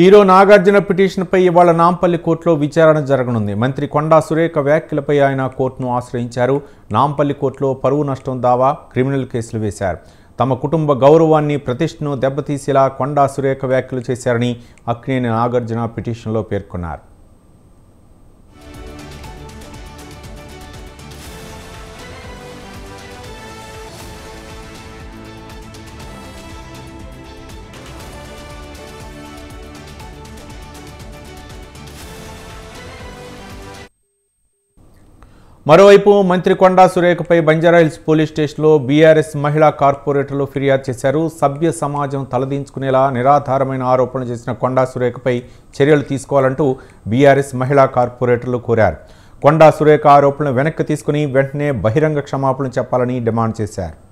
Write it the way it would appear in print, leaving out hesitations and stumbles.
Hero Nagarjuna పిటిషన్పై ఇవాళ నాంపల్లి కోర్టులో విచారణ జరగనుంది. మంత్రి కొండా సురేఖ వ్యాఖ్యలపై ఆయన కోర్టును ఆశ్రయించారు. నాంపల్లి కోర్టులో పరువు నష్టం దావా, క్రిమినల్ కేసులు వేశారు. తమ కుటుంబ గౌరవాన్ని, ప్రతిష్టను దెబ్బతీసేలా కొండా సురేఖ వ్యాఖ్యలు చేశారని అక్కినేని నాగార్జున పిటిషన్లో పేర్కొన్నారు. మరోవైపు మంత్రి కొండా సురేఖపై బంజారాహిల్స్ పోలీస్ స్టేషన్లో బీఆర్ఎస్ మహిళా కార్పొరేటర్లు ఫిర్యాదు చేశారు. సభ్య సమాజం తలదించుకునేలా నిరాధారమైన ఆరోపణలు చేసిన కొండా సురేఖపై చర్యలు తీసుకోవాలంటూ బీఆర్ఎస్ మహిళా కార్పొరేటర్లు కోరారు. కొండా సురేఖ ఆరోపణలు వెనక్కి తీసుకుని వెంటనే బహిరంగ క్షమాపణ చెప్పాలని డిమాండ్ చేశారు.